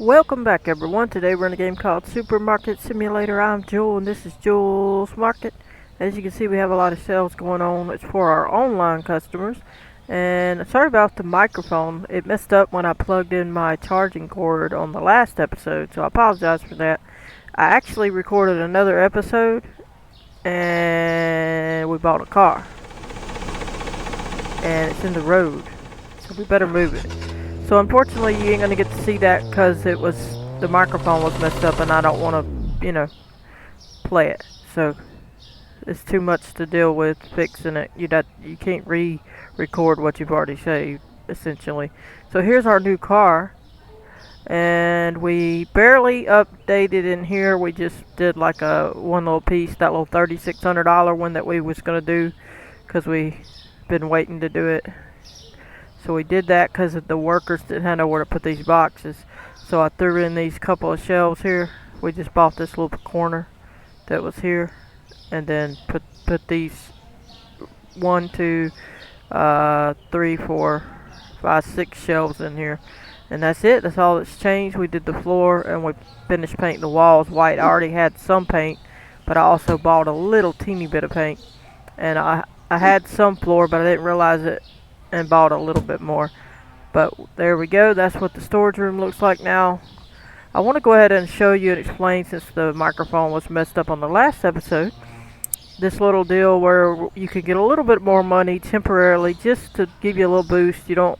Welcome back everyone. Today we're in a game called Supermarket Simulator. I'm Joel and this is Joel's Market. As you can see, we have a lot of sales going on. It's for our online customers. And sorry about the microphone. It messed up when I plugged in my charging cord on the last episode, so I apologize for that. I actually recorded another episode and we bought a car. And it's in the road, so we better move it. So unfortunately you ain't gonna get to see that because the microphone was messed up and I don't want to, play it. So it's too much to deal with fixing it. You can't re-record what you've already saved, essentially. So here's our new car, and we barely updated in here. We just did like a one little piece, that little $3,600 one that we was gonna do because we been waiting to do it. So we did that because the workers didn't have nowhere to put these boxes. So I threw in these couple of shelves here. We just bought this little corner that was here, and then put these 1, 2, 3, 4, 5, 6 shelves in here, and that's it. That's all that's changed. We did the floor and we finished painting the walls white. I already had some paint, but I also bought a little teeny bit of paint, and I had some floor, but I didn't realize it and bought a little bit more. But there we go. That's what the storage room looks like now. I want to go ahead and show you and explain, since the microphone was messed up on the last episode, this little deal where you can get a little bit more money temporarily just to give you a little boost. You don't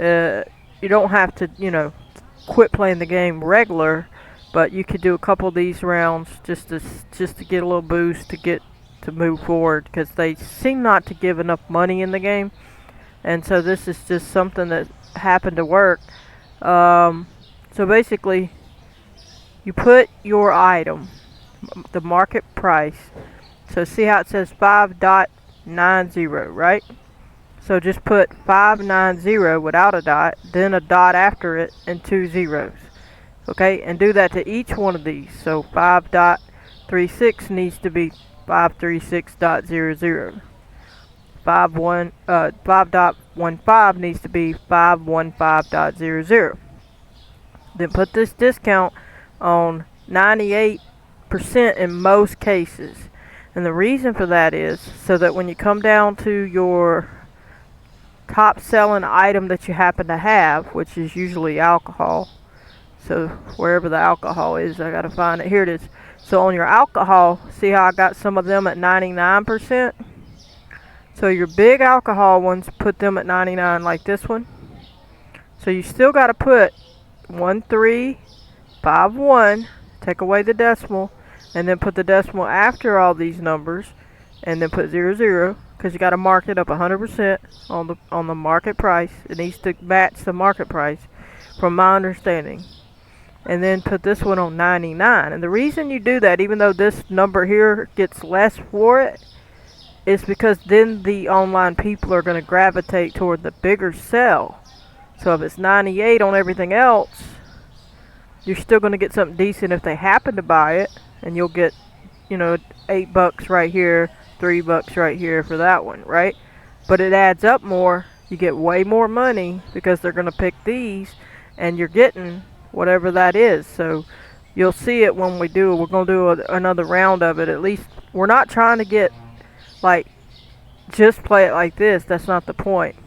have to, quit playing the game regular, but you could do a couple of these rounds just to get a little boost to move forward, because they seem not to give enough money in the game. And so this is just something that happened to work. So basically, you put your item, the market price. So see how it says 5.90, right? So just put 590 without a dot, then a dot after it, and 2 zeros. Okay, and do that to each one of these. So 5.36 needs to be 536.00. 5.15 needs to be 515.00. Then put this discount on 98% in most cases. And the reason for that is so that when you come down to your top selling item that you happen to have, which is usually alcohol. So wherever the alcohol is, I gotta find it. Here it is. So on your alcohol, see how I got some of them at 99%? So your big alcohol ones, put them at 99 like this one. So you still got to put 1351, take away the decimal, and then put the decimal after all these numbers, and then put 00, because you got to mark it up 100% on the market price. It needs to match the market price, from my understanding. And then put this one on 99. And the reason you do that, even though this number here gets less for it, is because then the online people are going to gravitate toward the bigger sell. So if it's 98 on everything else, you're still going to get something decent if they happen to buy it, and you'll get, $8 right here, $3 right here for that one, right? But it adds up more. You get way more money because they're going to pick these, and you're getting whatever that is. So you'll see it when we do. We're going to do another round of it. At least we're not trying to get just play it like this. That's not the point.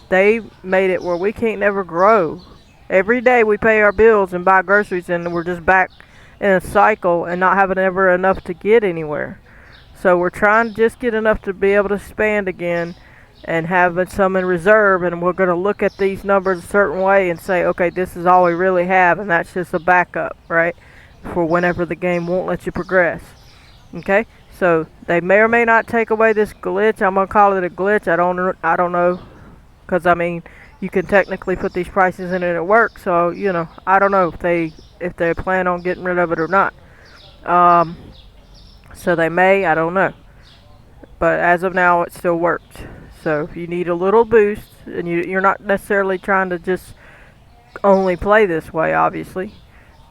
They made it where we can't never grow. Every day we pay our bills and buy groceries, and we're just back in a cycle and not having ever enough to get anywhere. So we're trying to just get enough to be able to expand again and have some in reserve, and we're going to look at these numbers a certain way and say, okay, this is all we really have, and that's just a backup, right, for whenever the game won't let you progress. Okay? So they may or may not take away this glitch. I'm gonna call it a glitch. I don't know, because you can technically put these prices in and it works. So I don't know if they plan on getting rid of it or not. So they may. I don't know. But as of now, it still works. So if you need a little boost, and you're not necessarily trying to just only play this way, obviously,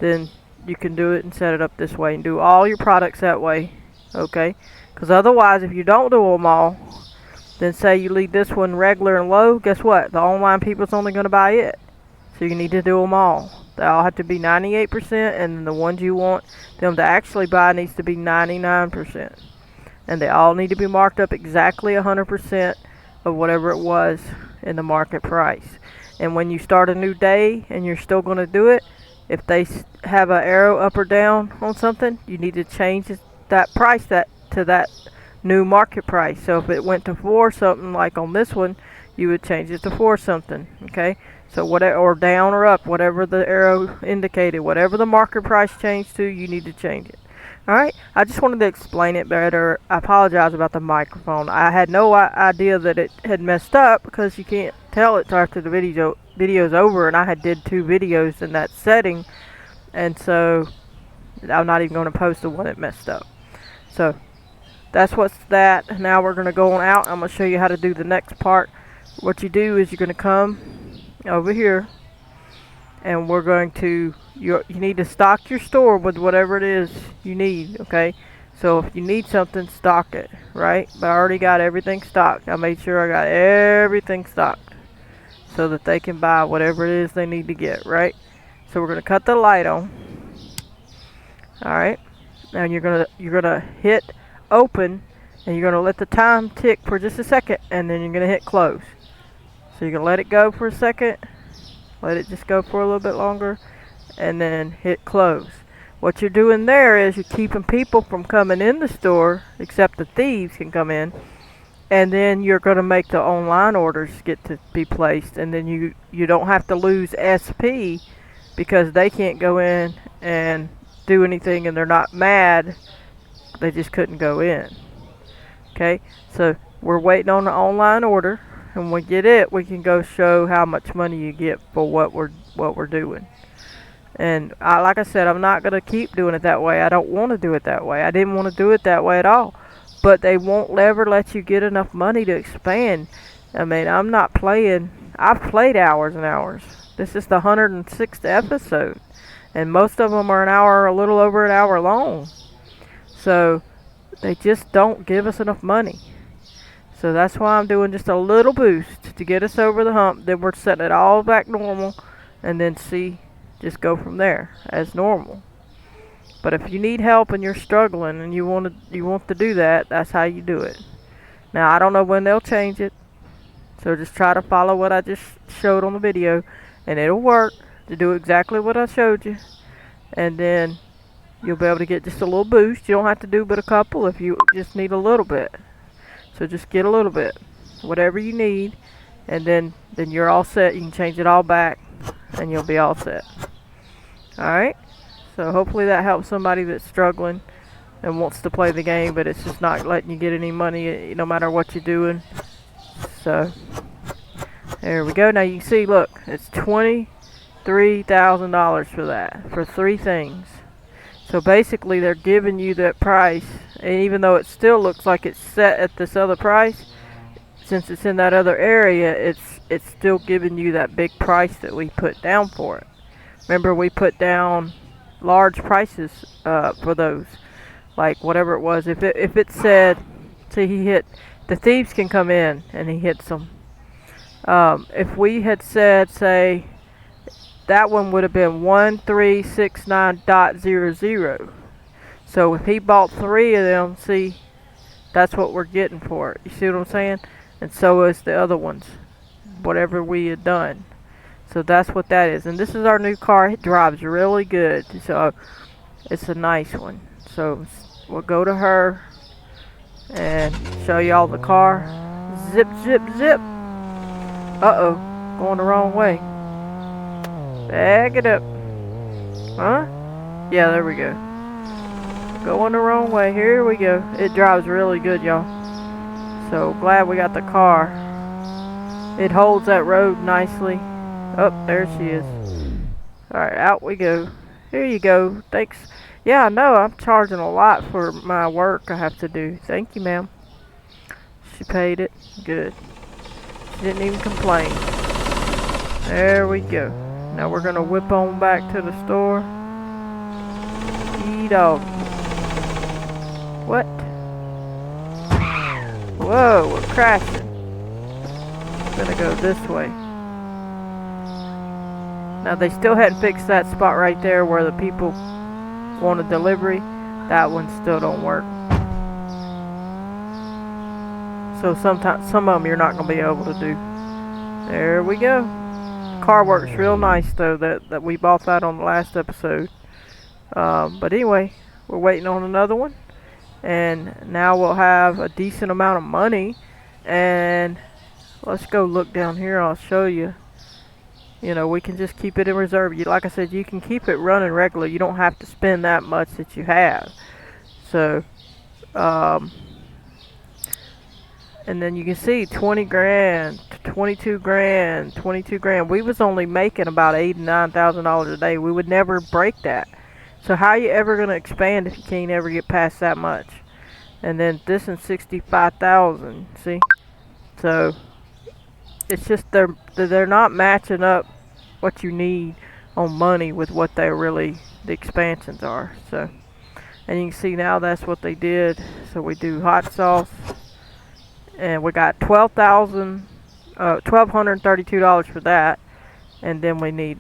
then you can do it and set it up this way and do all your products that way. Okay, because otherwise, if you don't do them all, then say you leave this one regular and low, guess what? The online people's only going to buy it. So you need to do them all. They all have to be 98%, and the ones you want them to actually buy needs to be 99%. And they all need to be marked up exactly 100% of whatever it was in the market price. And when you start a new day and you're still going to do it, if they have an arrow up or down on something, you need to change that price to that new market price. So if it went to 4 something, like on this one, you would change it to 4 something. Okay, so whatever, or down or up, whatever the arrow indicated, whatever the market price changed to, you need to change it. Alright, I just wanted to explain it better. I apologize about the microphone. I had no idea that it had messed up, because you can't tell it till after the video's over, and I had did 2 videos in that setting, and so I'm not even going to post the one that messed up. So that's what's that. Now we're going to go on out. I'm going to show you how to do the next part. What you do is you're going to come over here, and we're going to, you need to stock your store with whatever it is you need, okay? So if you need something, stock it, right? But I already got everything stocked. I made sure I got everything stocked so that they can buy whatever it is they need to get, right? So we're going to cut the light on. Alright, and you're gonna hit open, and you're gonna let the time tick for just a second, and then you're gonna hit close. So you're gonna let it go for a second, let it just go for a little bit longer, and then hit close. What you're doing there is you're keeping people from coming in the store, except the thieves can come in, and then you're gonna make the online orders get to be placed, and then you don't have to lose SP, because they can't go in and do anything, and they're not mad, they just couldn't go in. Okay, so we're waiting on the online order, and when we get it, we can go show how much money you get for what we're doing. And like I said, I'm not gonna keep doing it that way. I don't want to do it that way. I didn't want to do it that way at all, but they won't ever let you get enough money to expand. I mean, I'm not playing. I've played hours and hours. This is the 106th episode, and most of them are an hour, a little over an hour long. So they just don't give us enough money. So that's why I'm doing just a little boost to get us over the hump. Then we're setting it all back normal, and then just go from there as normal. But if you need help and you're struggling and you want to do that, that's how you do it. Now I don't know when they'll change it, so just try to follow what I just showed on the video, and it'll work to do exactly what I showed you, and then you'll be able to get just a little boost. You don't have to do but a couple if you just need a little bit. So just get a little bit, whatever you need, and then you're all set. You can change it all back, and you'll be all set. Alright, so hopefully that helps somebody that's struggling and wants to play the game, but it's just not letting you get any money no matter what you're doing. So there we go. Now you can see, look, it's $23,000 for that, for 3 things. So basically they're giving you that price, and even though it still looks like it's set at this other price, since it's in that other area, it's still giving you that big price that we put down for it. Remember, we put down large prices for those, like whatever it was. If it said, see, he hit, the thieves can come in and he hits them. If we had said, say, that one would have been 1369.00. So if he bought 3 of them, see, that's what we're getting for it. You see what I'm saying? And so is the other ones, whatever we had done. So that's what that is. And this is our new car. It drives really good. So it's a nice one. So we'll go to her and show you all the car. Zip, zip, zip. Uh-oh, going the wrong way. Back it up. Huh? Yeah, there we go. Going the wrong way. Here we go. It drives really good, y'all. So glad we got the car. It holds that road nicely. Oh, there she is. Alright, out we go. Here you go. Thanks. Yeah, I know. I'm charging a lot for my work I have to do. Thank you, ma'am. She paid it. Good. She didn't even complain. There we go. Now we're going to whip on back to the store. E-dog. What? Whoa, we're crashing. I'm going to go this way. Now they still hadn't fixed that spot right there where the people want a delivery. That one still don't work. So sometimes some of them you're not going to be able to do. There we go. The car works real nice though. That we bought that on the last episode. But anyway, we're waiting on another one, and now we'll have a decent amount of money. And let's go look down here. I'll show you. You know, we can just keep it in reserve. Like I said, you can keep it running regular. You don't have to spend that much that you have. So, and then you can see 20 grand, 22 grand, 22 grand. We was only making about $8,000 and $9,000 a day. We would never break that. So how are you ever going to expand if you can't ever get past that much? And then this is 65,000. See? So it's just they're not matching up what you need on money with what they really the expansions are. So, and you can see now that's what they did. So we do hot sauce, and we got $1,232 for that. And then we need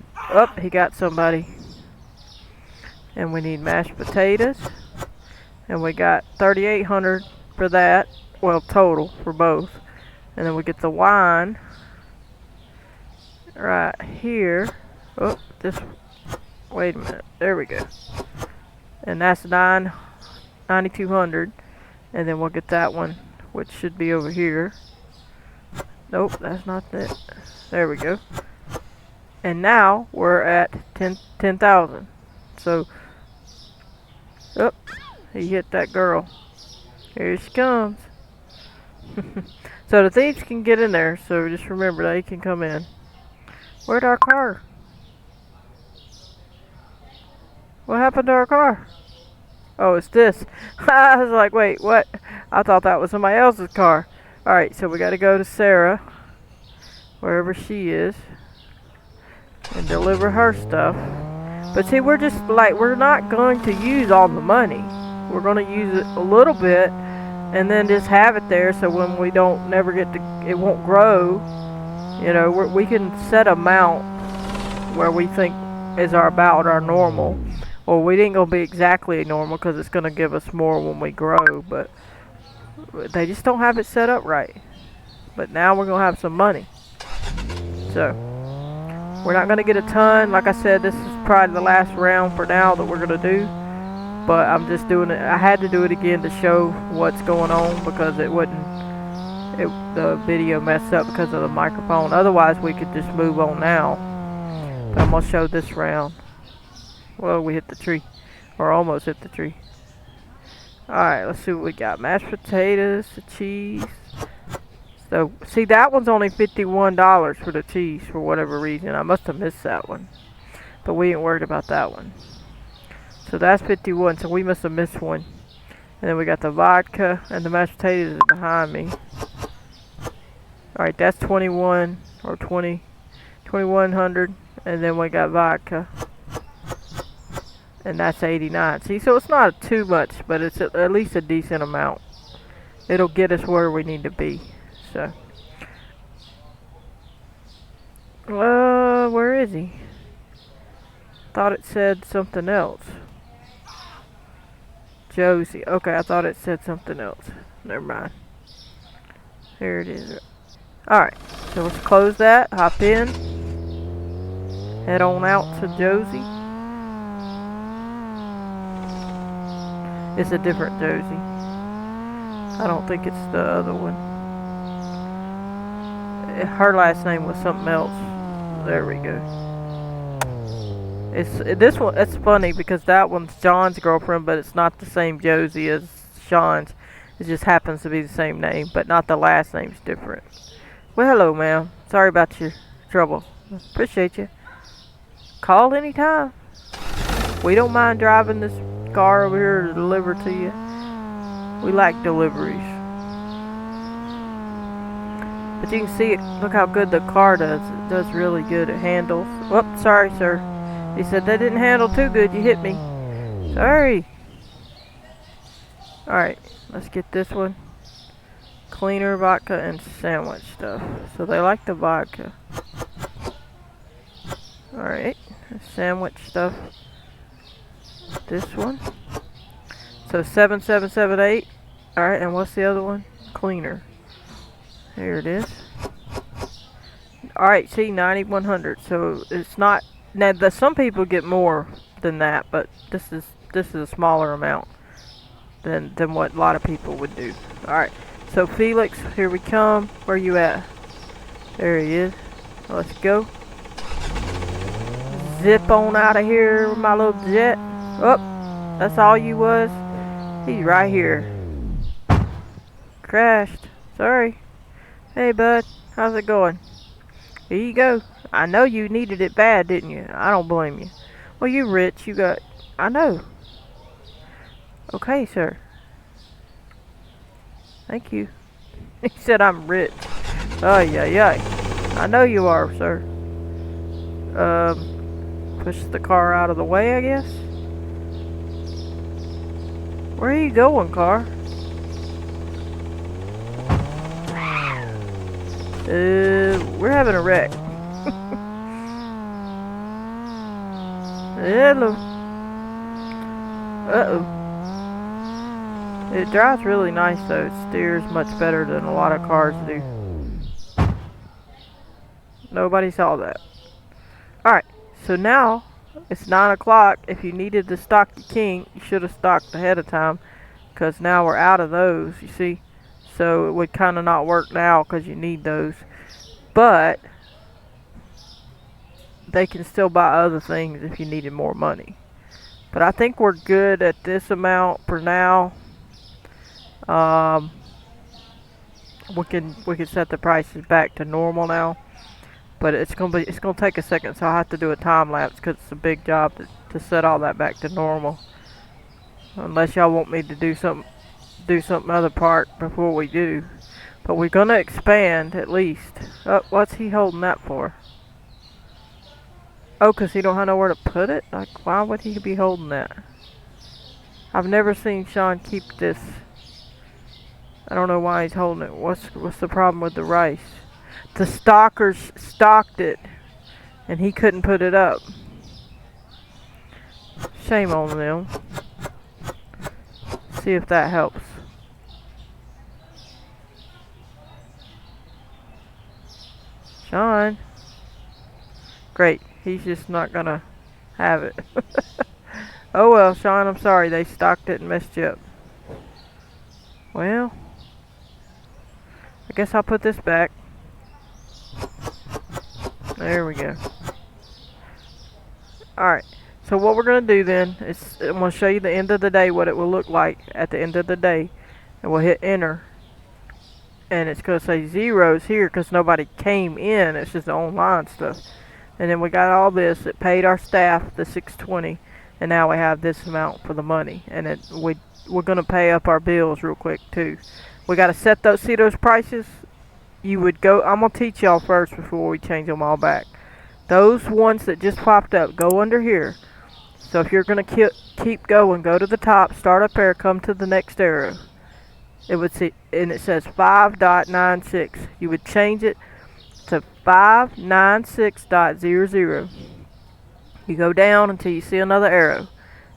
he got somebody. And we need mashed potatoes, and we got $3,800 for that. Well, total for both. And then we get the wine right here. Oh, this. Wait a minute. There we go. And that's $9,200. And then we'll get that one, which should be over here. Nope, that's not it. There we go. And now we're at 10,000. So, he hit that girl. Here she comes. So the thieves can get in there, so just remember they can come in. Where'd our car? What happened to our car? Oh, it's this. I was like, wait, what? I thought that was somebody else's car. Alright, so we gotta go to Sarah, wherever she is, and deliver her stuff. But see, we're just like, we're not going to use all the money. We're going to use it a little bit and then just have it there, so when we don't never get to, it won't grow. You know, we can set amount where we think is about our normal. Well, we ain't going to be exactly normal because it's going to give us more when we grow, but they just don't have it set up right. But now we're going to have some money. So we're not going to get a ton. Like I said, this is probably the last round for now that we're going to do. But I'm just doing it. I had to do it again to show what's going on because the video messed up because of the microphone. Otherwise, we could just move on now. But I'm going to show this round. Well, we hit the tree. Or almost hit the tree. Alright, let's see what we got. Mashed potatoes, the cheese. So, see, that one's only $51 for the cheese for whatever reason. I must have missed that one. But we ain't worried about that one. So that's 51, so we must have missed one. And then we got the vodka, and the mashed potatoes is behind me. Alright, that's 21, or 2100. And then we got vodka. And that's 89. See, so it's not too much, but it's at least a decent amount. It'll get us where we need to be. So, where is he? Thought it said something else. Josie. Okay, I thought it said something else. Never mind. Here it is. Alright, so let's close that. Hop in. Head on out to Josie. It's a different Josie. I don't think it's the other one. Her last name was something else. There we go. This one. It's funny because that one's John's girlfriend, but it's not the same Josie as Sean's. It just happens to be the same name, but not the last name's different. Well, hello, ma'am. Sorry about your trouble. Appreciate you. Call anytime. We don't mind driving this car over here to deliver to you. We like deliveries. But you can see it. Look how good the car does. It does really good. It handles. Whoops, sorry, sir. He said that didn't handle too good. You hit me. Sorry. Alright, let's get this one. Cleaner vodka and sandwich stuff. So they like the vodka. Alright. Sandwich stuff. This one. So 7778. Alright, and what's the other one? Cleaner. Here it is. Alright, see, 9100. So it's not. Now, some people get more than that, but this is a smaller amount than what a lot of people would do. Alright, so Felix, here we come. Where you at? There he is. Let's go. Zip on out of here with my little jet. Oh, that's all you was? He's right here. Crashed. Sorry. Hey, bud. How's it going? Here you go. I know you needed it bad, didn't you? I don't blame you. Well, you rich. You got... I know. Okay, sir. Thank you. He said I'm rich. Oh, yeah. I know you are, sir. Push the car out of the way, I guess. Where are you going, car? We're having a wreck. Hello. Uh-oh. It drives really nice, though. It steers much better than a lot of cars do. Nobody saw that. Alright, so now it's 9 o'clock. If you needed to stock your king, you should have stocked ahead of time. Because now we're out of those, you see. So it would kind of not work now because you need those. But they can still buy other things if you needed more money. But I think we're good at this amount for now. We can set the prices back to normal now. But it's gonna take a second, so I have to do a time lapse because it's a big job to set all that back to normal. Unless y'all want me to do something other part before we do. But we're gonna expand at least. Oh, what's he holding that for? Oh, cause he don't have nowhere to put it? Like, why would he be holding that? I've never seen Sean keep this. I don't know why he's holding it. What's the problem with the rice? The stockers stocked it, and he couldn't put it up. Shame on them. See if that helps. Sean. Great. He's just not gonna have it. Oh well, Sean, I'm sorry. They stocked it and messed you up. Well, I guess I'll put this back. There we go. Alright. So what we're going to do then is I'm going to show you the end of the day, what it will look like at the end of the day. And we'll hit enter. And it's going to say zeros here because nobody came in. It's just the online stuff. And then we got all this. It paid our staff the $620. And now we have this amount for the money. And we're going to pay up our bills real quick too. We got to set those, see those prices? You would go, I'm going to teach y'all first before we change them all back. Those ones that just popped up, go under here. So if you're going to keep going, go to the top, start up there, come to the next arrow. It would see, and it says 5.96. You would change it to 596.00. You go down until you see another arrow.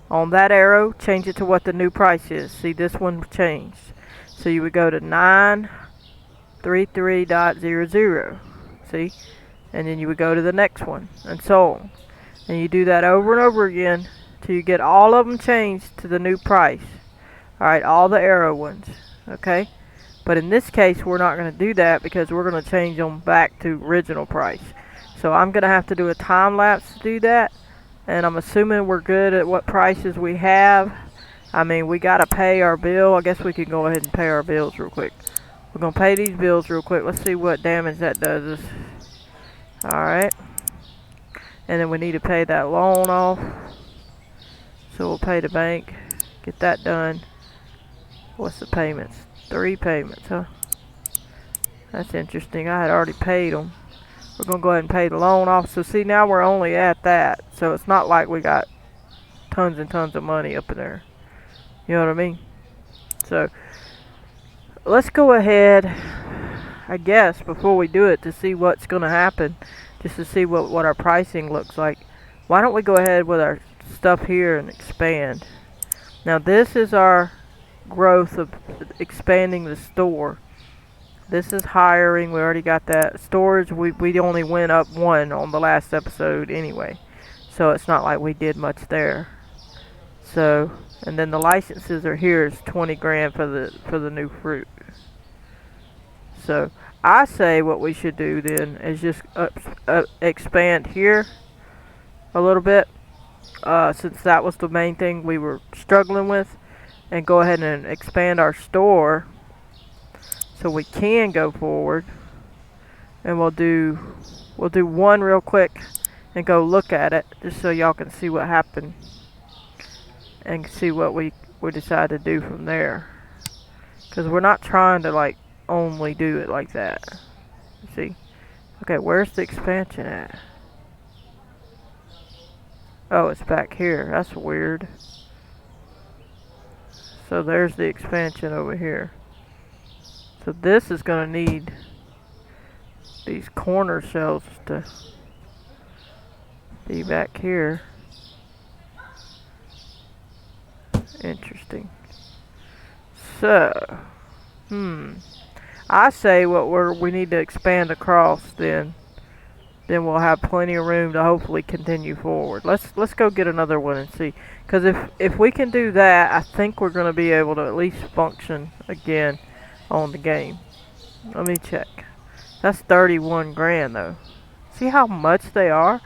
On that arrow, change it to what the new price is. See, this one changed. So you would go to 933.00. See? And then you would go to the next one, and so on. And you do that over and over again till you get all of them changed to the new price. Alright, all the arrow ones. Okay? But in this case, we're not going to do that because we're going to change them back to original price. So I'm going to have to do a time lapse to do that. And I'm assuming we're good at what prices we have. I mean, we got to pay our bill. I guess we can go ahead and pay our bills real quick. We're going to pay these bills real quick. Let's see what damage that does us. Alright. And then we need to pay that loan off. So we'll pay the bank. Get that done. What's the payments? 3 payments, huh? That's interesting. I had already paid them. We're going to go ahead and pay the loan off. So see, now we're only at that. So it's not like we got tons and tons of money up in there. You know what I mean? So let's go ahead, I guess, before we do it, to see what's going to happen. Just to see what our pricing looks like. why don't we go ahead with our stuff here and expand. Now this is our growth of expanding the store. This is hiring, we already got that. Storage, we only went up one on the last episode anyway. So it's not like we did much there. So, and then the licenses are here is 20 grand for the new fruit. So, I say what we should do then is just expand here a little bit, since that was the main thing we were struggling with, and go ahead and expand our store so we can go forward. And we'll do one real quick and go look at it just so y'all can see what happened and see what we decide to do from there, because we're not trying to like only do it like that. You see, okay, where's the expansion at? Oh, it's back here. That's weird. So there's the expansion over here. So this is gonna need these corner shelves to be back here. Interesting. So, I say we need to expand across. Then we'll have plenty of room to hopefully continue forward. Let's go get another one and see. Because if we can do that, I think we're going to be able to at least function again on the game. Let me check. That's 31 grand though. See how much they are?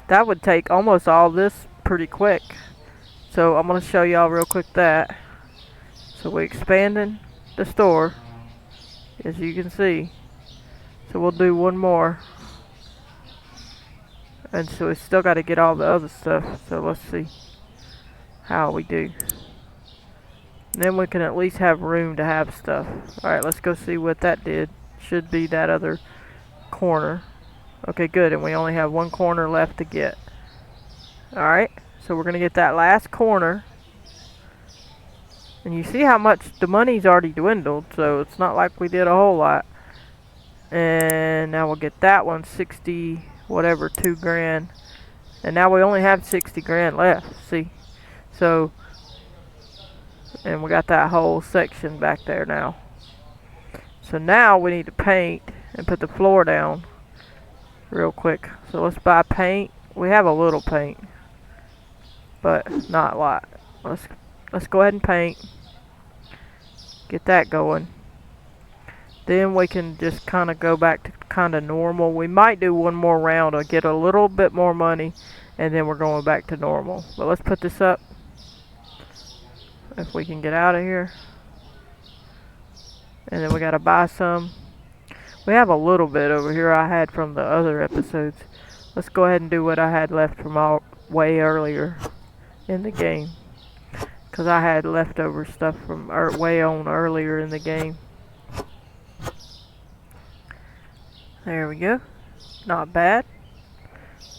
That would take almost all this pretty quick. So I'm going to show y'all real quick that. So we're expanding the store, as you can see. So we'll do one more. And so we still got to get all the other stuff. So let's see how we do. And then we can at least have room to have stuff. Alright, let's go see what that did. Should be that other corner. Okay, good. And we only have one corner left to get. Alright, so we're going to get that last corner. And you see how much the money's already dwindled. So it's not like we did a whole lot. And now we'll get that one, 60 whatever, 2 grand. And now we only have 60 grand left. See? So, and we got that whole section back there now. So now we need to paint and put the floor down real quick. So let's buy paint. We have a little paint, but not a lot. Let's go ahead and paint. Get that going. Then we can just kind of go back to kind of normal. We might do one more round or get a little bit more money, and then we're going back to normal. But let's put this up. If we can get out of here. And then we gotta buy some. We have a little bit over here I had from the other episodes. Let's go ahead and do what I had left from way earlier in the game. Because I had leftover stuff from way on earlier in the game. There we go. Not bad.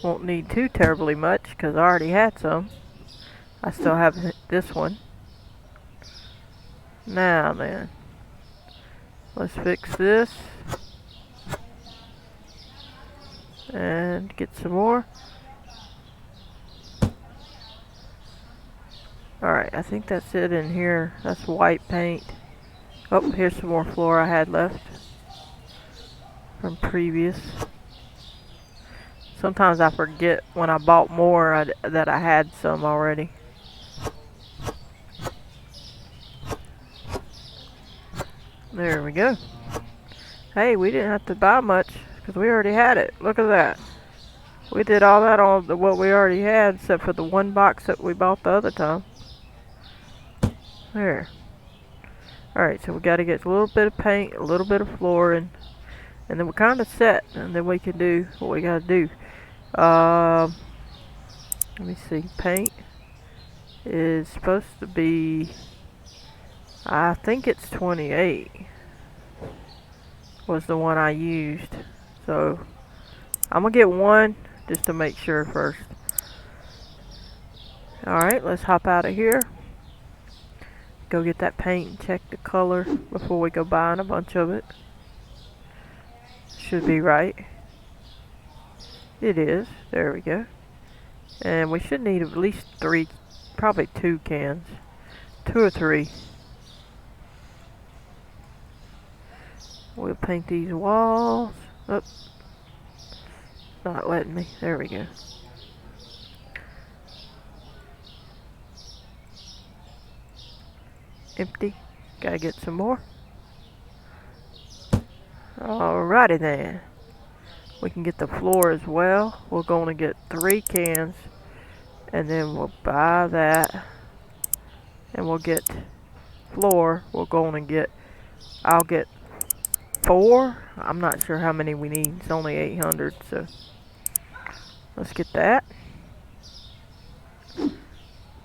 Won't need too terribly much because I already had some. I still have this one. Now then, let's fix this and get some more. Alright, I think that's it in here. That's white paint. Oh, here's some more floor I had left from previous. Sometimes I forget when I bought more that I had some already. There we go. Hey, we didn't have to buy much because we already had it. Look at that. We did all that on what we already had except for the one box that we bought the other time. There. Alright, so we got to get a little bit of paint, a little bit of flooring, and then we're kind of set, and then we can do what we got to do. Let me see. Paint is supposed to be, I think it's 28 was the one I used. So I'm gonna get one just to make sure first. Alright, let's hop out of here. Go get that paint and check the color before we go buying a bunch of it. Should be right. It is. There we go. And we should need at least 3, probably 2 cans. 2 or 3. We'll paint these walls. Oh, not letting me. There we go. Empty. Gotta get some more. Alrighty then. We can get the floor as well. We're going to get 3 cans. And then we'll buy that. And we'll get floor. We're going to get... I'll get 4. I'm not sure how many we need. It's only 800, so... Let's get that.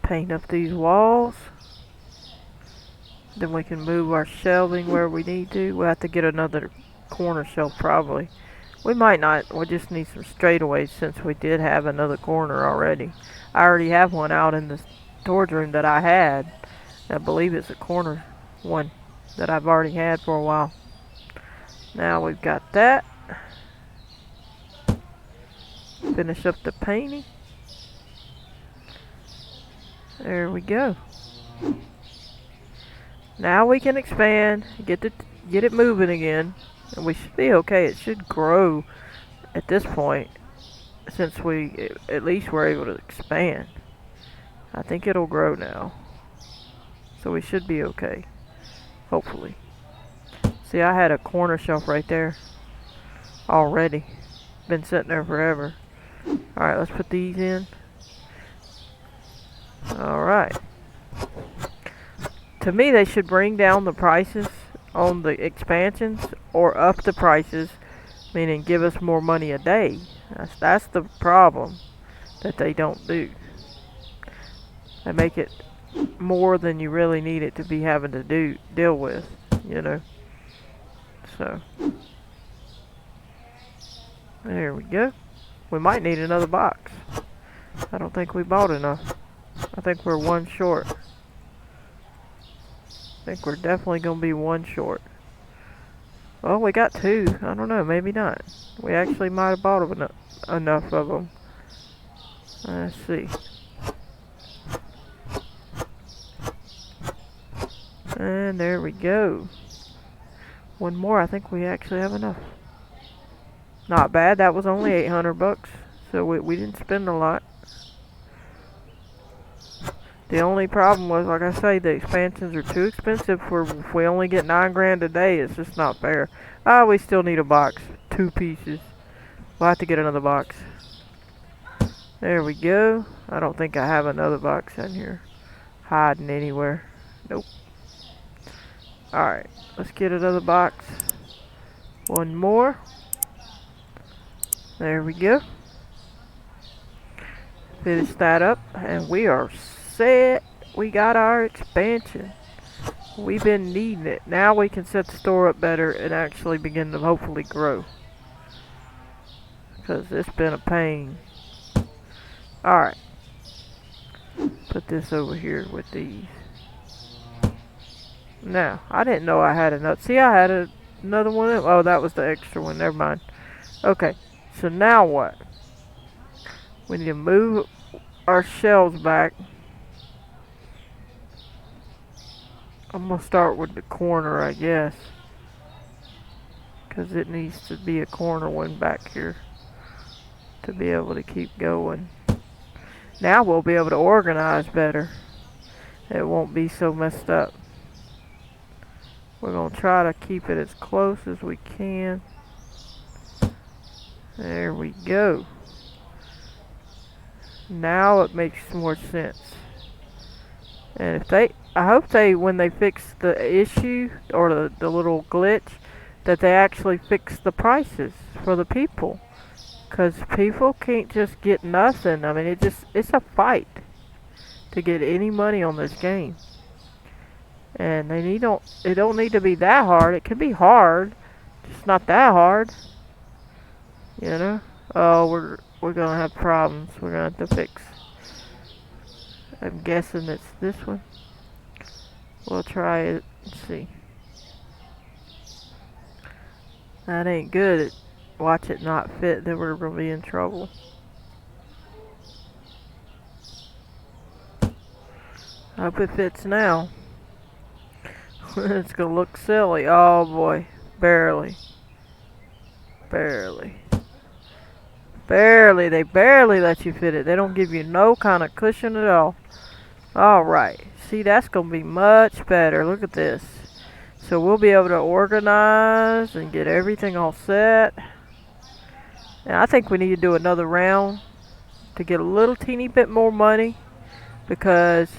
Paint up these walls. Then we can move our shelving where we need to. We'll have to get another corner shelf probably. We might not. We just need some straightaways since we did have another corner already. I already have one out in the storage room that I had. I believe it's a corner one that I've already had for a while. Now we've got that. Finish up the painting. There we go. Now we can expand, get it moving again, and we should be okay. It should grow at this point, since we at least were able to expand. I think it'll grow now, so we should be okay, hopefully. See, I had a corner shelf right there already. Been sitting there forever. Alright, let's put these in. Alright. To me, they should bring down the prices on the expansions or up the prices, meaning give us more money a day. That's the problem that they don't do. They make it more than you really need it to be having to deal with, you know. So there we go. We might need another box. I don't think we bought enough. I think we're 1 short. I think we're definitely going to be 1 short. Well, we got 2. I don't know, maybe not. We actually might have bought enough of them. Let's see. And there we go. 1 more, I think we actually have enough. Not bad, that was only 800 bucks. So we didn't spend a lot. The only problem was, like I say, the expansions are too expensive for if we only get 9 grand a day. It's just not fair. We still need a box. 2 pieces. We'll have to get another box. There we go. I don't think I have another box in here hiding anywhere. Nope. Alright, let's get another box. 1 more. There we go. Finish that up, and we are set. We got our expansion. We've been needing it. Now we can set the store up better and actually begin to hopefully grow. Because it's been a pain. Alright. Put this over here with these. Now, I didn't know I had enough. See, I had another one. Oh, that was the extra one. Never mind. Okay, so now what? We need to move our shelves back. I'm going to start with the corner, I guess. Because it needs to be a corner one back here to be able to keep going. Now we'll be able to organize better. It won't be so messed up. We're going to try to keep it as close as we can. There we go. Now it makes more sense. And I hope when they fix the issue or the little glitch, that they actually fix the prices for the people. Because people can't just get nothing. I mean, it's a fight to get any money on this game. And it don't need to be that hard. It can be hard, just not that hard. You know? Oh, we're gonna have problems. We're gonna have to fix. I'm guessing it's this one. We'll try it and see. That ain't good. Watch it not fit, then we're gonna be in trouble. I hope it fits now. It's gonna look silly. Oh boy. Barely. Barely. Barely. They barely let you fit it. They don't give you no kind of cushion at all. Alright. See, that's gonna be much better. Look at this. So we'll be able to organize and get everything all set. And I think we need to do another round to get a little teeny bit more money, because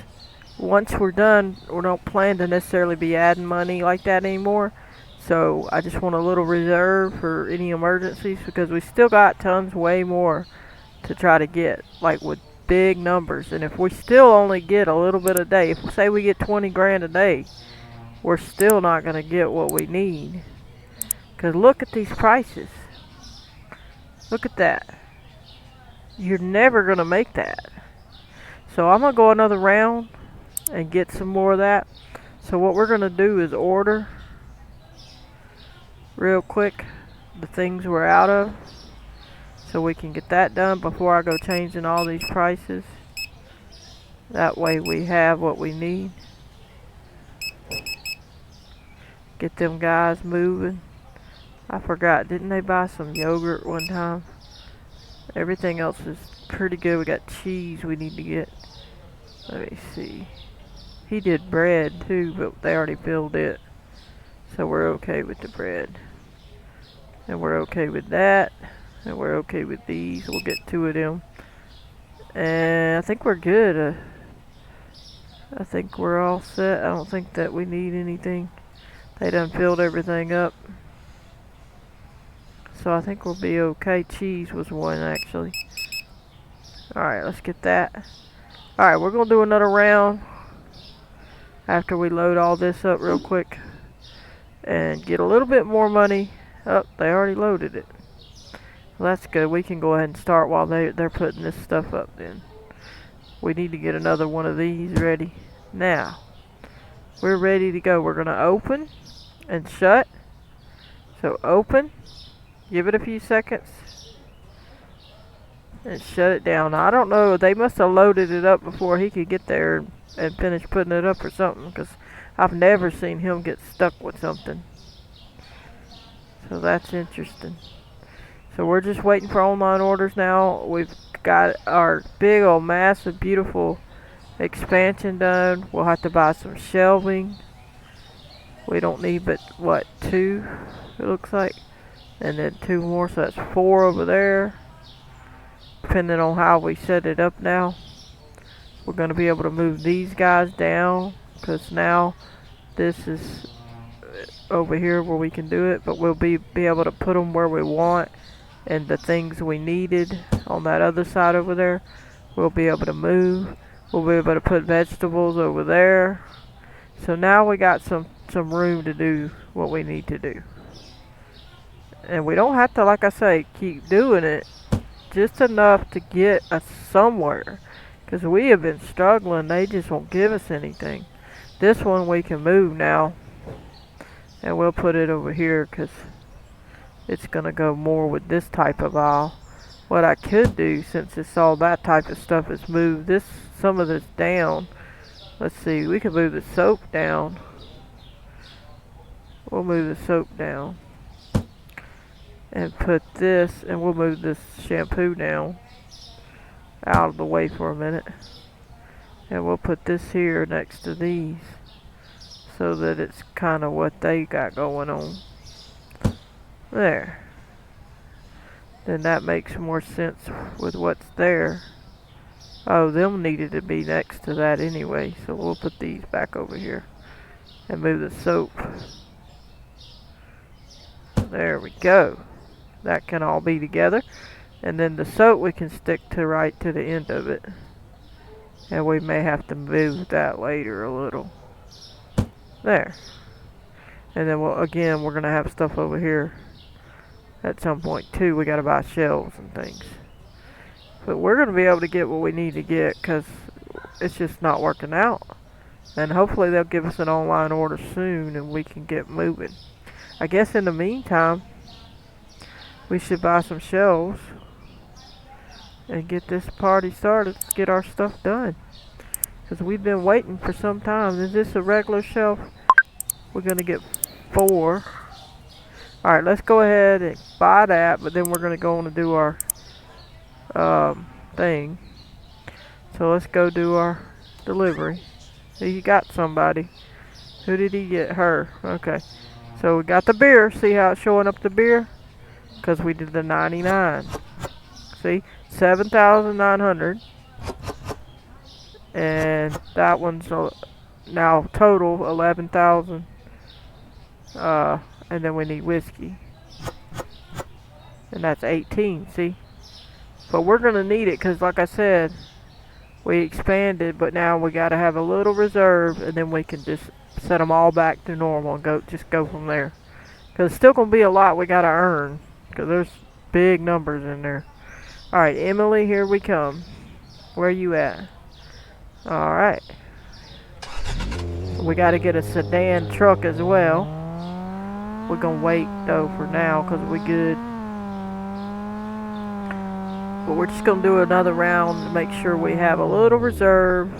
once we're done, we don't plan to necessarily be adding money like that anymore. So I just want a little reserve for any emergencies, because we still got tons way more to try to get, like with big numbers. And if we still only get a little bit a day, if say we get 20 grand a day, we're still not going to get what we need. Because look at these prices. Look at that. You're never going to make that. So I'm going to go another round and get some more of that. So what we're going to do is order real quick the things we're out of, so we can get that done before I go changing all these prices. That way we have what we need. Get them guys moving. I forgot, didn't they buy some yogurt one time? Everything else is pretty good. We got cheese we need to get. Let me see. He did bread too, but they already filled it. So we're okay with the bread. And we're okay with that. And we're okay with these. We'll get 2 of them. And I think we're good. I think we're all set. I don't think that we need anything. They done filled everything up. So I think we'll be okay. Cheese was one, actually. Alright, let's get that. Alright, we're going to do another round after we load all this up real quick and get a little bit more money. Oh, they already loaded it. Well, that's good. We can go ahead and start while they're putting this stuff up then. We need to get another one of these ready. Now, we're ready to go. We're going to open and shut. So open. Give it a few seconds. And shut it down. Now, I don't know. They must have loaded it up before he could get there and finish putting it up or something, because I've never seen him get stuck with something. So that's interesting. So we're just waiting for online orders now. We've got our big old massive beautiful expansion done. We'll have to buy some shelving. We don't need but what, 2 it looks like, and then 2 more, so that's 4 over there. Depending on how we set it up now, we're going to be able to move these guys down, because now this is over here where we can do it, but we'll be able to put them where we want, and the things we needed on that other side over there we'll be able to move. We'll be able to put vegetables over there. So now we got some room to do what we need to do, and we don't have to, like I say, keep doing it, just enough to get us somewhere, because we have been struggling. They just won't give us anything. This one we can move now, and we'll put it over here because it's going to go more with this type of aisle. What I could do, since it's all that type of stuff, is move some of this down. Let's see, we can move the soap down. We'll move the soap down and put this, and we'll move this shampoo down out of the way for a minute, and we'll put this here next to these, so that it's kind of what they got going on there. Then that makes more sense with what's there. Oh, them needed to be next to that anyway, so we'll put these back over here and move the soap. There we go. That can all be together, and then the soap we can stick to right to the end of it, and we may have to move that later a little. There. And then we're gonna have stuff over here at some point too. We gotta buy shelves and things, but we're gonna be able to get what we need to get, because it's just not working out, and hopefully they'll give us an online order soon and we can get moving. I guess in the meantime we should buy some shelves and get this party started. Let's get our stuff done, Because we've been waiting for some time. Is this a regular shelf? We're going to get 4. Alright, let's go ahead and buy that. But then we're going to go on and do our thing. So let's go do our delivery. He got somebody. Who did he get? Her. Okay. So we got the beer. See how it's showing up the beer? Because we did the 99. See? 7,900. And that one's now total 11,000. And then we need whiskey. And that's 18, see? But we're going to need it because, like I said, we expanded, but now we got to have a little reserve, and then we can just set them all back to normal and go from there. Because it's still going to be a lot we got to earn, because there's big numbers in there. Alright, Emily, here we come. Where you at? Alright. We got to get a sedan truck as well. We're going to wait, though, for now, because we good. But we're just going to do another round to make sure we have a little reserve.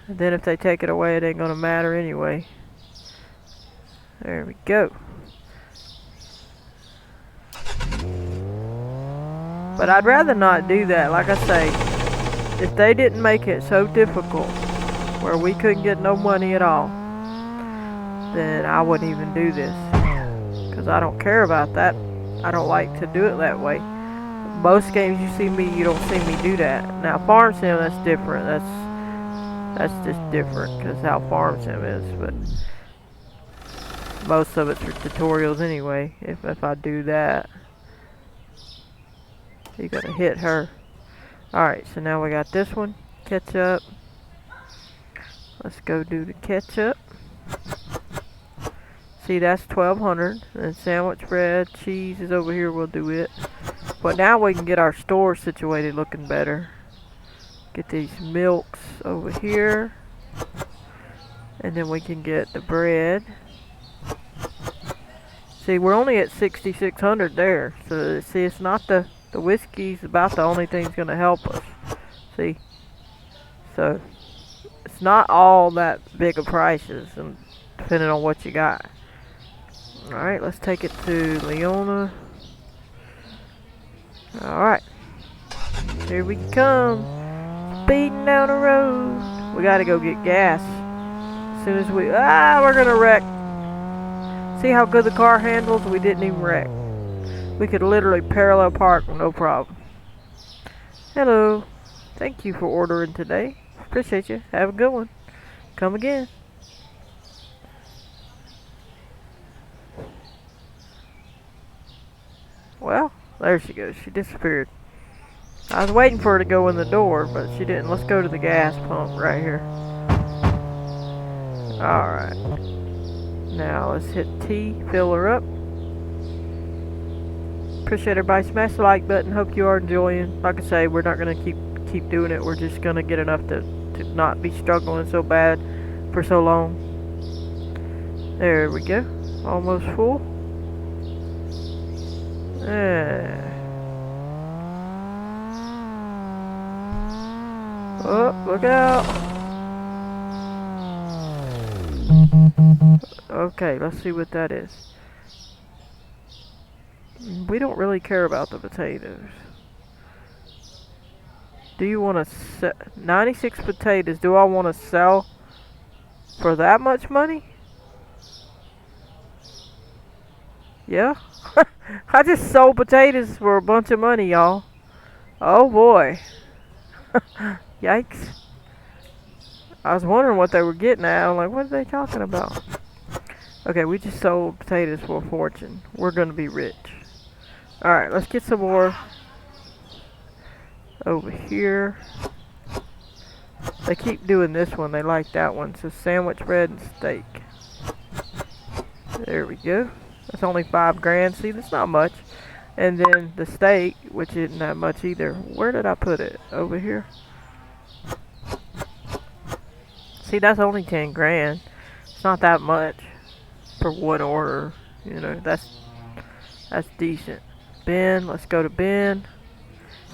And then if they take it away, it ain't going to matter anyway. There we go. But I'd rather not do that. Like I say, if they didn't make it so difficult where we couldn't get no money at all, then I wouldn't even do this. Because I don't care about that. I don't like to do it that way. Most games you don't see me do that. Now Farm Sim, that's different. That's just different because how Farm Sim is. But most of it's for tutorials anyway. If I do that, you're gonna hit her. Alright, so now we got this one. Ketchup. Let's go do the ketchup. See, that's 1,200. And sandwich bread, cheese is over here. We'll do it. But now we can get our store situated looking better. Get these milks over here. And then we can get the bread. See, we're only at 6,600 there. So, see, it's not the whiskey's about the only thing that's going to help us. See? So, it's not all that big of prices, and depending on what you got. Alright, let's take it to Leona. Alright. Here we come. Speeding down the road. We gotta go get gas. As soon as we're gonna wreck. See how good the car handles? We didn't even wreck. We could literally parallel park with no problem. Hello. Thank you for ordering today. Appreciate you. Have a good one. Come again. Well, there she goes. She disappeared. I was waiting for her to go in the door, but she didn't. Let's go to the gas pump right here. Alright. Now let's hit T, fill her up. Appreciate everybody. Smash the like button. Hope you are enjoying. Like I say, we're not going to keep doing it. We're just going to get enough to not be struggling so bad for so long. There we go. Almost full. Oh, look out. Okay, let's see what that is. We don't really care about the potatoes. Do you want to sell 96 potatoes? Do I want to sell for that much money? Yeah. I just sold potatoes for a bunch of money, y'all. Oh boy. Yikes. I was wondering what they were getting at. I'm like, what are they talking about? Okay, we just sold potatoes for a fortune. We're gonna be rich. Alright, let's get some more over here. They keep doing this one. They like that one. So sandwich bread and steak. There we go. That's only $5,000. See, that's not much. And then the steak, which isn't that much either. Where did I put it? Over here. See, that's only $10,000. It's not that much for one order. You know, that's decent. Ben, let's go to Ben.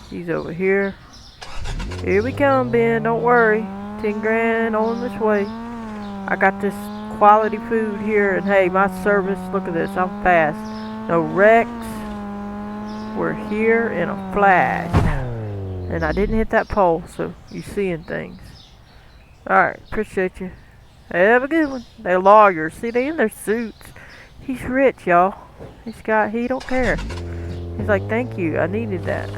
He's over here. Here we come, Ben. Don't worry. 10 grand on this way. I got this quality food here, and hey, my service, look at this, I'm fast. No wrecks. We're here in a flash. And I didn't hit that pole, so you seeing things. Alright, appreciate you. Have a good one. They're lawyers. See, they in their suits. He's rich, y'all. He don't care. He's like, thank you, I needed that.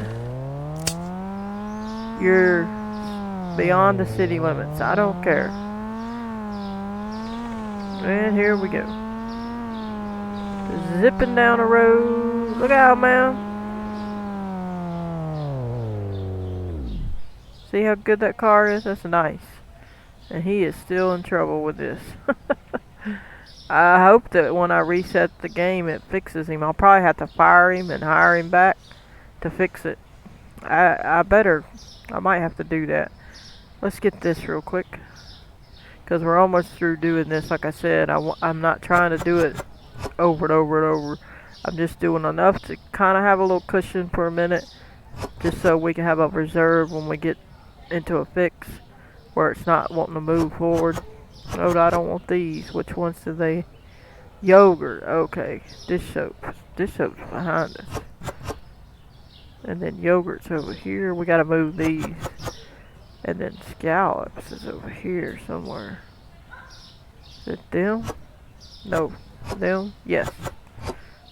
You're beyond the city limits. I don't care. And here we go. Zipping down the road. Look out, man. See how good that car is? That's nice. And he is still in trouble with this. I hope that when I reset the game it fixes him. I'll probably have to fire him and hire him back to fix it. I might have to do that. Let's get this real quick. Because we're almost through doing this. Like I said, I'm not trying to do it over and over and over. I'm just doing enough to kind of have a little cushion for a minute. Just so we can have a reserve when we get into a fix where it's not wanting to move forward. Oh, I don't want these. Which ones do they? Yogurt. Okay. Dish soap. Dish soap's behind us. And then yogurt's over here. We gotta move these. And then scallops is over here somewhere. Is it them? No. Them? Yes.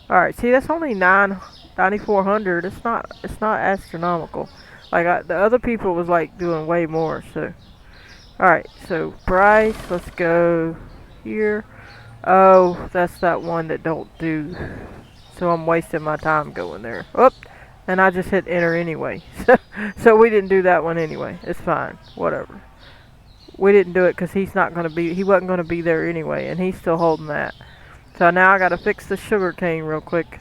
Alright, see, that's only 9,400. It's not astronomical. Like, the other people was like doing way more, so. Alright, so price, let's go here. Oh, that's that one that don't do. So I'm wasting my time going there. Oop, and I just hit enter anyway. So we didn't do that one anyway. It's fine, whatever. We didn't do it because he wasn't going to be there anyway, and he's still holding that. So now I got to fix the sugar cane real quick.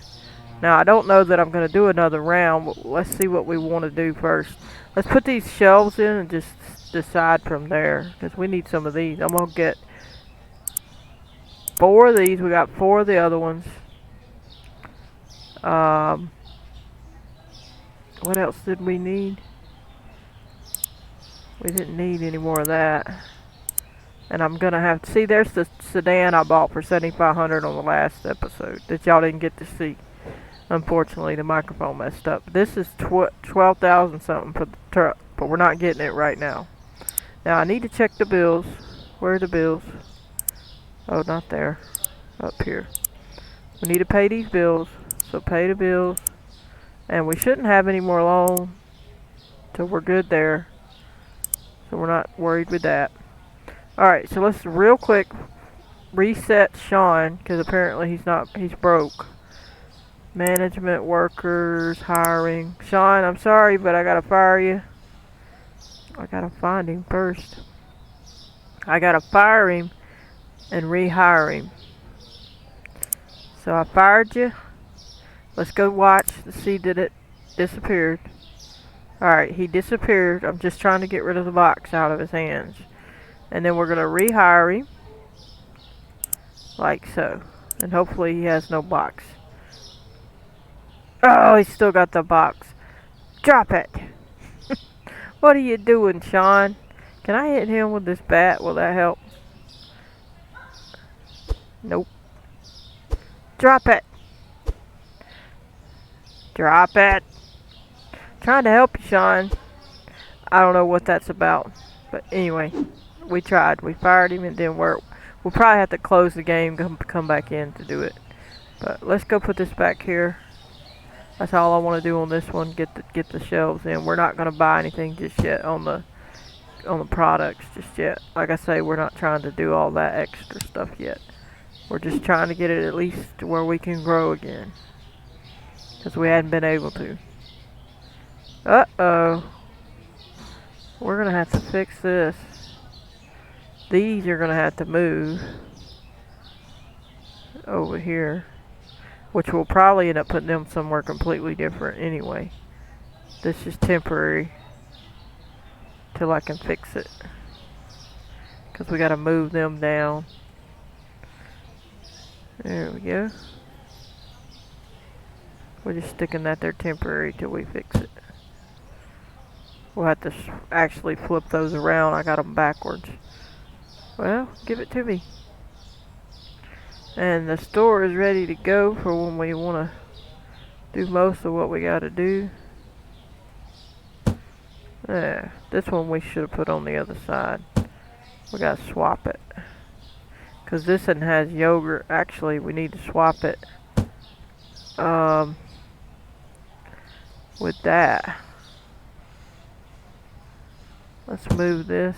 Now I don't know that I'm going to do another round, but let's see what we want to do first. Let's put these shelves in and just decide from there, because we need some of these. I'm going to get 4 of these. We got 4 of the other ones. What else did we need? We didn't need any more of that. And I'm gonna have to see, there's the sedan I bought for $7,500 on the last episode that y'all didn't get to see. Unfortunately, the microphone messed up. This is 12,000 something for the truck, but we're not getting it right now. Now I need to check the bills. Where are the bills? Oh, not there. Up here. We need to pay these bills, so pay the bills. And we shouldn't have any more loan, so we're good there. So we're not worried with that. Alright, so let's real quick reset Sean, because apparently he's broke. Management, workers, hiring. Sean, I'm sorry, but I gotta fire you. I gotta find him first. I gotta fire him and rehire him. So I fired you. Let's go watch to see did it disappeared. Alright, he disappeared. I'm just trying to get rid of the box out of his hands. And then we're going to rehire him. Like so. And hopefully he has no box. Oh, he's still got the box. Drop it. What are you doing, Sean? Can I hit him with this bat? Will that help? Nope. Drop it. Drop it. Trying to help you, Sean. I don't know what that's about. But anyway. We tried. We fired him. It didn't work. We'll probably have to close the game, come back in to do it. But let's go put this back here. That's all I want to do on this one. Get the shelves in. We're not going to buy anything just yet on the products just yet. Like I say, we're not trying to do all that extra stuff yet. We're just trying to get it at least to where we can grow again, because we hadn't been able to. Uh-oh. We're going to have to fix this. These are going to have to move over here, which will probably end up putting them somewhere completely different anyway. This is temporary till I can fix it, because we got to move them down. There we go. We're just sticking that there temporary till we fix it. We'll have to actually flip those around. I got them backwards. Well, give it to me. And the store is ready to go for when we want to do most of what we got to do. Yeah, this one we should have put on the other side. We got to swap it. Because this one has yogurt. Actually, we need to swap it with that. Let's move this.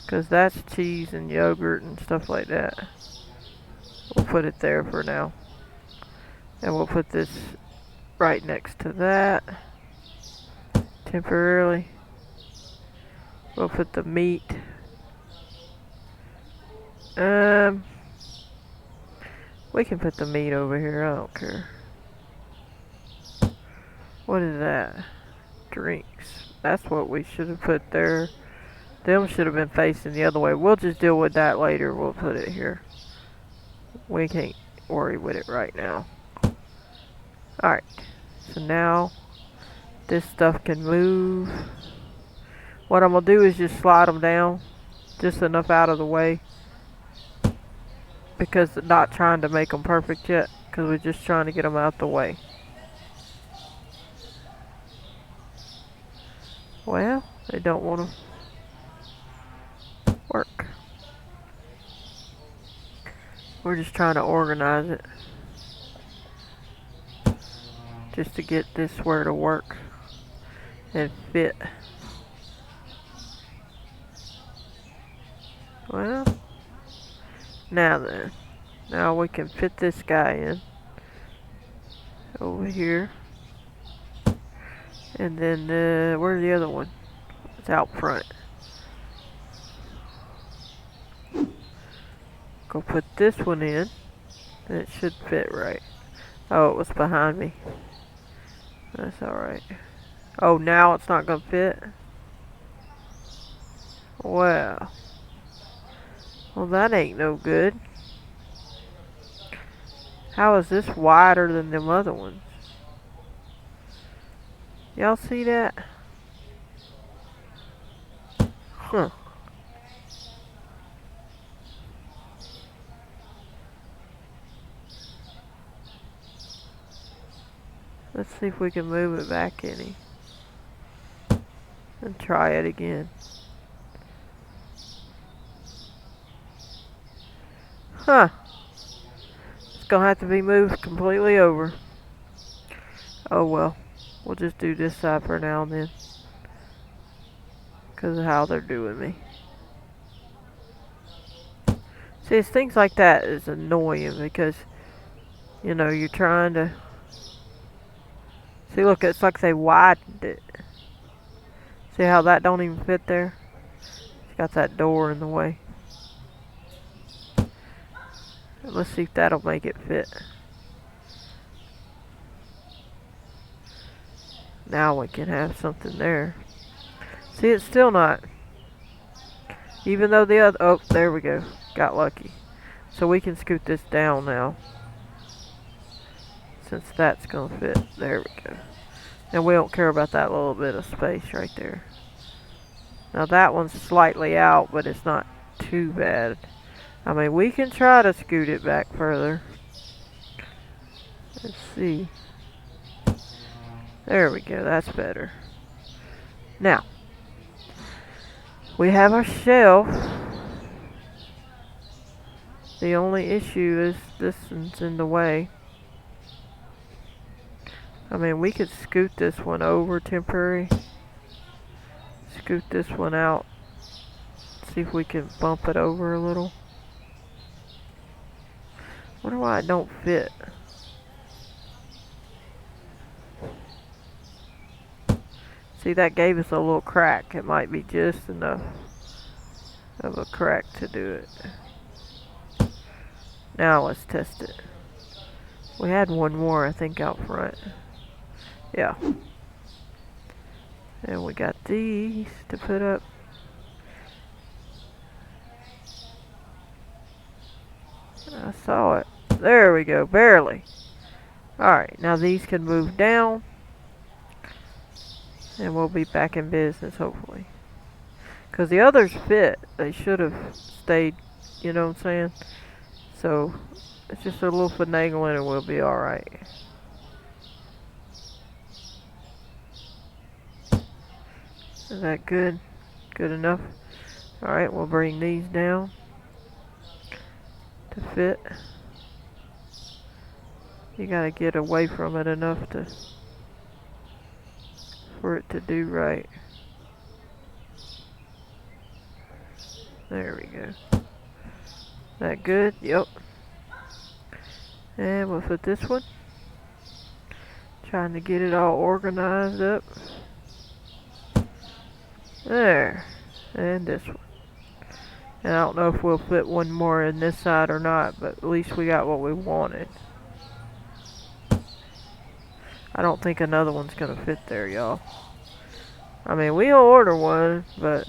Because that's cheese and yogurt and stuff like that. We'll put it there for now. And we'll put this right next to that. Temporarily. We'll put the meat. We can put the meat over here. I don't care. What is that? Drinks. That's what we should have put there. Them should have been facing the other way. We'll just deal with that later. We'll put it here. We can't worry with it right now. Alright. So now this stuff can move. What I'm going to do is just slide them down. Just enough out of the way. Because not trying to make them perfect yet. Because we're just trying to get them out the way. Well, they don't want to work. We're just trying to organize it. Just to get this where to work and fit. Well, now then. Now we can fit this guy in. Over here. And then, where's the other one? It's out front. Go put this one in. And it should fit right. Oh, it was behind me. That's alright. Oh, now it's not gonna fit? Well, that ain't no good. How is this wider than them other ones? Y'all see that? Huh. Let's see if we can move it back any. And try it again. Huh. It's gonna have to be moved completely over. Oh well. We'll just do this side for now and then. Because of how they're doing me. See, it's things like that is annoying because, you know, you're trying to... See, look, it's like they widened it. See how that don't even fit there? It's got that door in the way. Let's see if that'll make it fit. Now we can have something there. See, it's still not. Even though the other... Oh, there we go. Got lucky. So we can scoot this down now. Since that's going to fit. There we go. And we don't care about that little bit of space right there. Now that one's slightly out, but it's not too bad. I mean, we can try to scoot it back further. Let's see. There we go. That's better. Now, we have our shelf. The only issue is this one's in the way. I mean, we could scoot this one over temporary. Scoot this one out. See if we can bump it over a little. Wonder why it don't fit. See, that gave us a little crack. It might be just enough of a crack to do it. Now let's test it. We had one more, I think, out front. Yeah. And we got these to put up. I saw it. There we go, barely. Alright, now these can move down. And we'll be back in business, hopefully. Because the others fit. They should have stayed, you know what I'm saying? So, it's just a little finagling and we'll be alright. Is that good? Good enough? Alright, we'll bring these down to fit. You gotta get away from it enough for it to do right. There we go. That good? Yep. And we'll put this one. Trying to get it all organized up. There. And this one. And I don't know if we'll fit one more in this side or not, but at least we got what we wanted. I don't think another one's gonna fit there, y'all. I mean, we'll order one, but...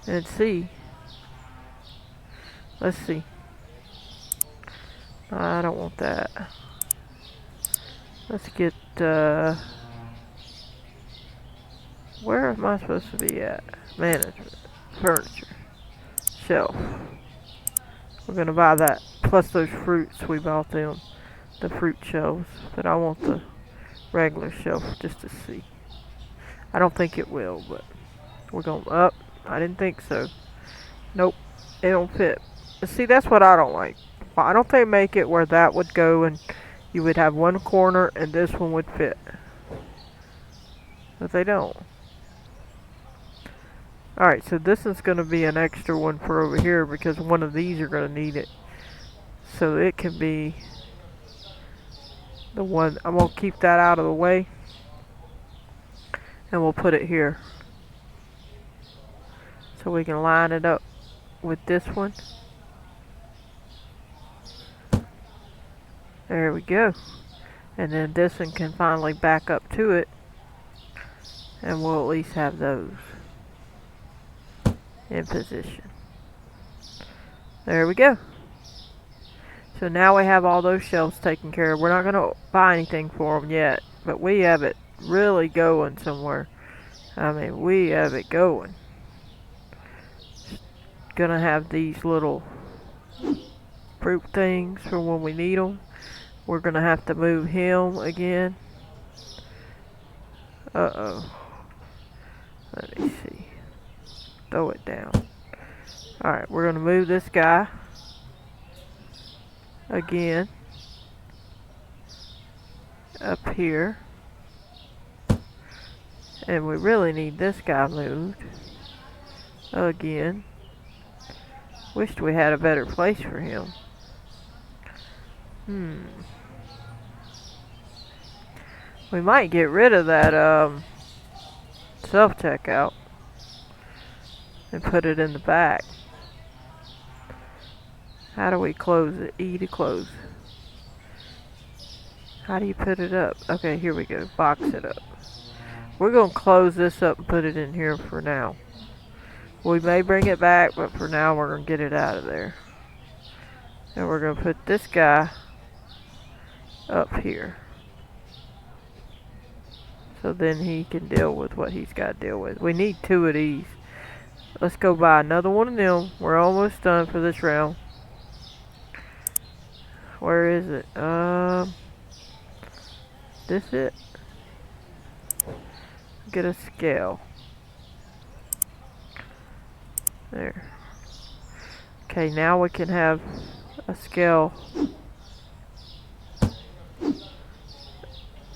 Let's see. Let's see. I don't want that. Let's get, where am I supposed to be at? Management. Furniture. Shelf. We're gonna buy that. Plus those fruits we bought them. The fruit shelves. But I want the regular shelf just to see. I don't think it will, but we're going up. I didn't think so. Nope. It don't fit. See, that's what I don't like. Why don't they make it where that would go and you would have one corner and this one would fit? But they don't. Alright, so this is going to be an extra one for over here because one of these are going to need it. So it can be the one. I'm going to keep that out of the way. And we'll put it here. So we can line it up with this one. There we go. And then this one can finally back up to it. And we'll at least have those in position. There we go. So now we have all those shelves taken care of. We're not going to buy anything for them yet. But we have it really going somewhere. I mean, we have it going. Gonna have these little fruit things for when we need them. We're gonna have to move him again. Uh-oh. Let me see. Throw it down. Alright, we're gonna move this guy again up here. And we really need this guy moved again. Wished we had a better place for him. We might get rid of that self-checkout and put it in the back. How do we close it? E to close. How do you put it up? Okay, here we go. Box it up. We're going to close this up and put it in here for now. We may bring it back, but for now we're going to get it out of there. And we're going to put this guy up here. So then he can deal with what he's got to deal with. We need 2 of these. Let's go buy another one of them. We're almost done for this round. Where is it? This it? Get a scale. There. Okay, now we can have a scale.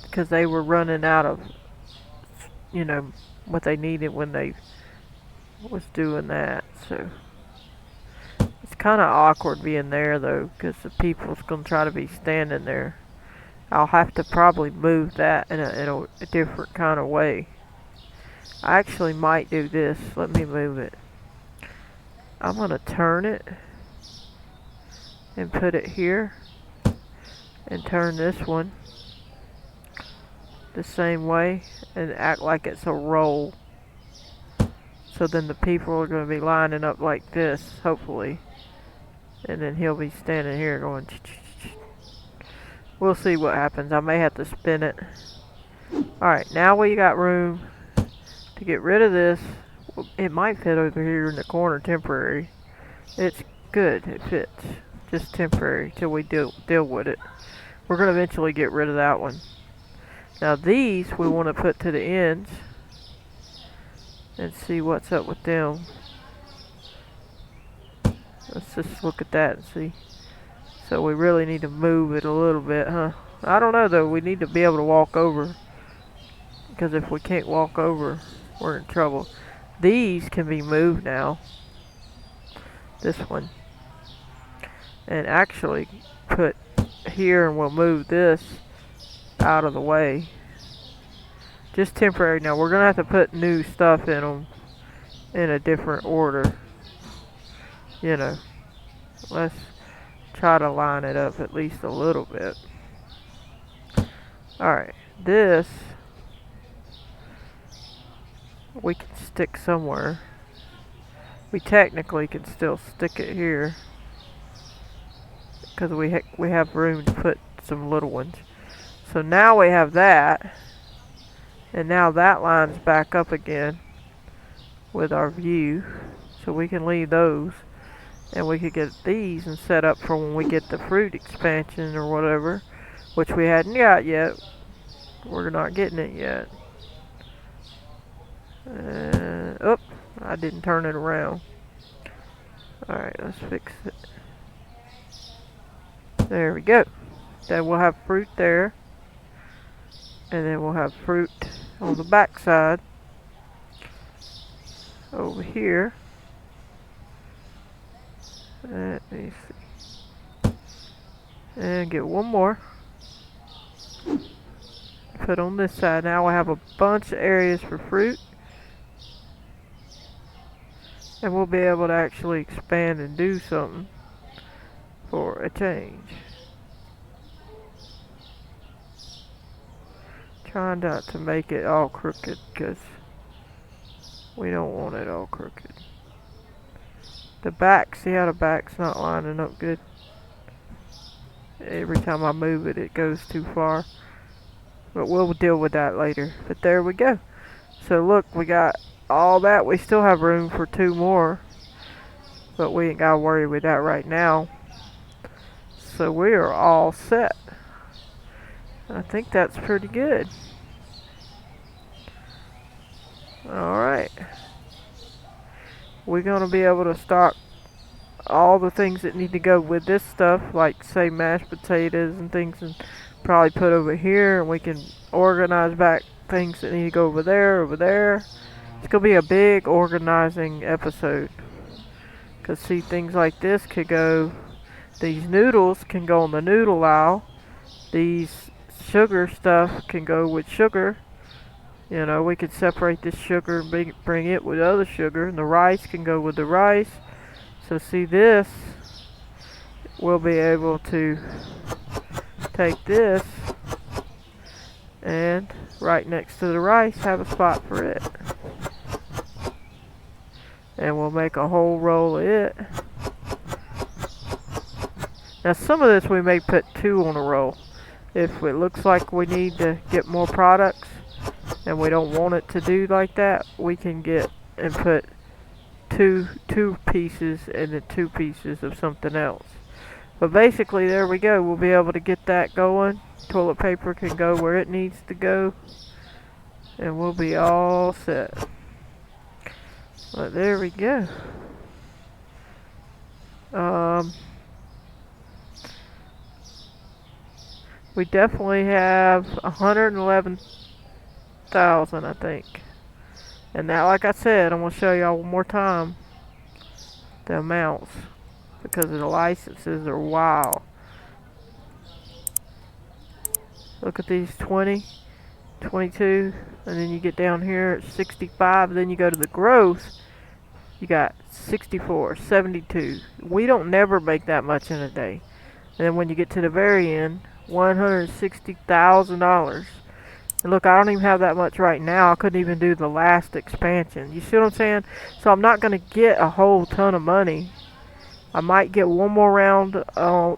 Because they were running out of, you know, what they needed when they was doing that. So it's kind of awkward being there though, because the people's gonna try to be standing there. I'll have to probably move that in a different kind of way. I actually might do this. Let me move it. I'm gonna turn it and put it here, and turn this one the same way and act like it's a roll. So then the people are going to be lining up like this, hopefully. And then he'll be standing here going... We'll see what happens. I may have to spin it. Alright, now we got room to get rid of this. It might fit over here in the corner temporary. It's good, it fits. Just temporary till we deal with it. We're going to eventually get rid of that one. Now these we want to put to the ends and see what's up with them. Let's just look at that and see. So we really need to move it a little bit, huh? I don't know though, we need to be able to walk over. Because if we can't walk over, we're in trouble. These can be moved now. This one. And actually put here, and we'll move this out of the way. Just temporary. Now we're going to have to put new stuff in them in a different order. You know. Let's try to line it up at least a little bit. Alright. This we can stick somewhere. We technically can still stick it here because we have room to put some little ones. So now we have that, and now that lines back up again with our view, so we can leave those, and we could get these and set up for when we get the fruit expansion or whatever, which we hadn't got yet. We're not getting it yet. Oh, I didn't turn it around. Alright, let's fix it. There we go. Then we'll have fruit there. And then we'll have fruit on the back side. Over here. Let me see. And get one more. Put on this side. Now we'll have a bunch of areas for fruit. And we'll be able to actually expand and do something for a change. Trying not to make it all crooked because we don't want it all crooked. The back, see how the back's not lining up good? Every time I move it, it goes too far. But we'll deal with that later. But there we go. So look, we got all that. We still have room for 2 more, but we ain't gotta worry with that right now. So we are all set. I think that's pretty good. Alright. We're gonna be able to stock all the things that need to go with this stuff, like say mashed potatoes and things, and probably put over here, and we can organize back things that need to go over there, over there. It's going to be a big organizing episode. Because see, things like this could go, these noodles can go on the noodle aisle. These sugar stuff can go with sugar. You know, we could separate this sugar and bring it with other sugar. And the rice can go with the rice. So see this, we'll be able to take this and right next to the rice have a spot for it. And we'll make a whole roll of it. Now some of this we may put 2 on a roll. If it looks like we need to get more products and we don't want it to do like that, we can get and put two pieces and then 2 pieces of something else. But basically there we go. We'll be able to get that going. Toilet paper can go where it needs to go. And we'll be all set. But there we go. We definitely have 111,000, I think. And now, like I said, I'm going to show y'all one more time the amounts, because the licenses are wild. Look at these 20, 22, and then you get down here at 65, then you go to the growth, you got 64, 72. We don't never make that much in a day. And then when you get to the very end, $160,000. And look, I don't even have that much right now. I couldn't even do the last expansion. You see what I'm saying? So I'm not going to get a whole ton of money. I might get one more round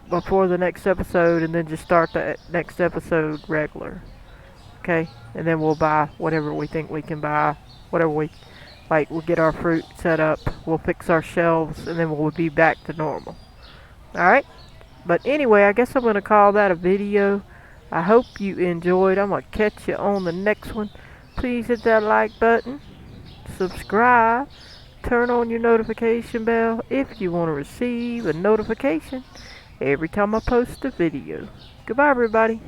before the next episode and then just start the next episode regular. Okay, and then we'll buy whatever we think we can buy, whatever we like. We'll get our fruit set up, we'll fix our shelves, and then we'll be back to normal. Alright, but anyway, I guess I'm going to call that a video. I hope you enjoyed. I'm going to catch you on the next one. Please hit that like button, subscribe, turn on your notification bell if you want to receive a notification every time I post a video. Goodbye, everybody.